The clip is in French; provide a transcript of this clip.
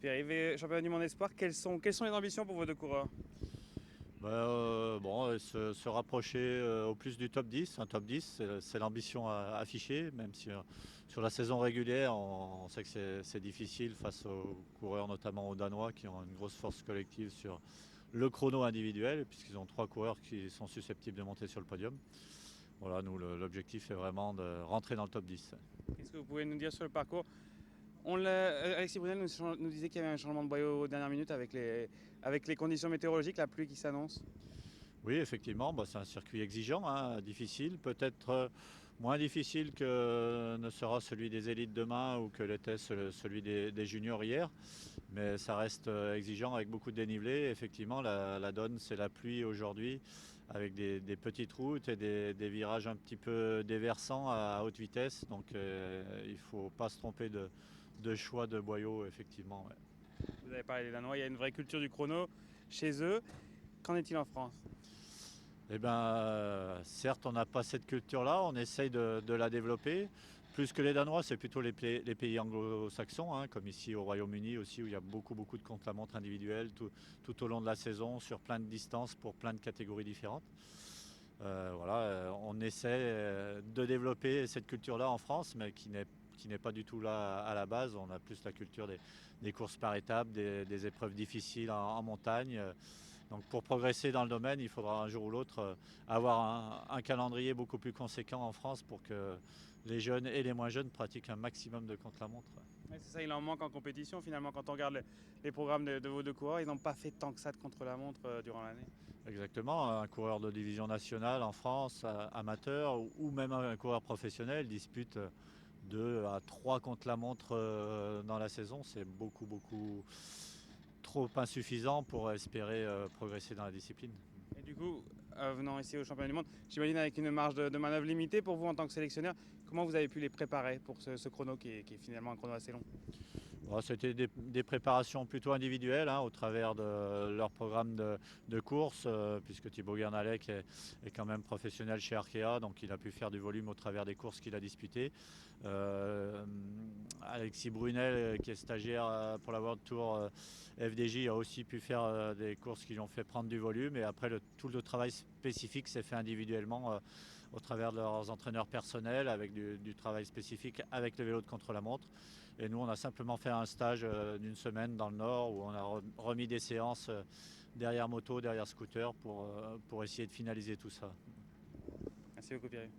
Pierre-Yves, championnat du monde espoir, quelles sont les ambitions pour vos deux coureurs? Se rapprocher au plus du top 10. Un top 10, c'est l'ambition affichée, même si sur la saison régulière, on sait que c'est difficile face aux coureurs, notamment aux Danois, qui ont une grosse force collective sur le chrono individuel, puisqu'ils ont 3 coureurs qui sont susceptibles de monter sur le podium. Voilà, nous, l'objectif est vraiment de rentrer dans le top 10. Qu'est-ce que vous pouvez nous dire sur le parcours? Alexis Brunel nous disait qu'il y avait un changement de boyau aux dernières minutes avec les conditions météorologiques, la pluie qui s'annonce. Oui, effectivement, c'est un circuit exigeant, hein, difficile, peut-être moins difficile que ne sera celui des élites demain ou que l'était celui des juniors hier, mais ça reste exigeant avec beaucoup de dénivelé. Effectivement, la donne, c'est la pluie aujourd'hui, avec des petites routes et des virages un petit peu déversants à haute vitesse, donc il ne faut pas se tromper de choix de boyaux, effectivement. Ouais. Vous avez parlé des Danois, il y a une vraie culture du chrono chez eux. Qu'en est-il en France? Eh bien, certes, on n'a pas cette culture-là, on essaye de la développer. Plus que les Danois, c'est plutôt les pays anglo-saxons, hein, comme ici au Royaume-Uni aussi, où il y a beaucoup, beaucoup de contre-la-montre individuels tout au long de la saison, sur plein de distances, pour plein de catégories différentes. On essaie de développer cette culture-là en France, mais qui n'est pas du tout là à la base. On a plus la culture des courses par étapes, des épreuves difficiles en montagne. Donc pour progresser dans le domaine, il faudra un jour ou l'autre avoir un calendrier beaucoup plus conséquent en France pour que les jeunes et les moins jeunes pratiquent un maximum de contre-la-montre. Ouais, c'est ça, il en manque en compétition finalement. Quand on regarde les programmes de vos deux coureurs, ils n'ont pas fait tant que ça de contre-la-montre durant l'année. Exactement, un coureur de division nationale en France, amateur, ou même un coureur professionnel dispute 2 à 3 contre-la-montre dans la saison. C'est beaucoup, beaucoup trop insuffisant pour espérer progresser dans la discipline. Et du coup, venant ici au championnat du monde, j'imagine avec une marge de manœuvre limitée pour vous en tant que sélectionneur, comment vous avez pu les préparer pour ce chrono qui est finalement un chrono assez long? Bon, c'était des préparations plutôt individuelles, hein, au travers de leur programme de course, puisque Thibaut Guernalec est quand même professionnel chez Arkea, donc il a pu faire du volume au travers des courses qu'il a disputées. Euh, Alexis Brunel, qui est stagiaire pour la World Tour FDJ, a aussi pu faire des courses qui lui ont fait prendre du volume. Et après, tout le travail spécifique s'est fait individuellement au travers de leurs entraîneurs personnels, avec du travail spécifique avec le vélo de contre-la-montre. Et nous, on a simplement fait un stage d'une semaine dans le Nord où on a remis des séances derrière moto, derrière scooter pour essayer de finaliser tout ça. Merci beaucoup Pierre.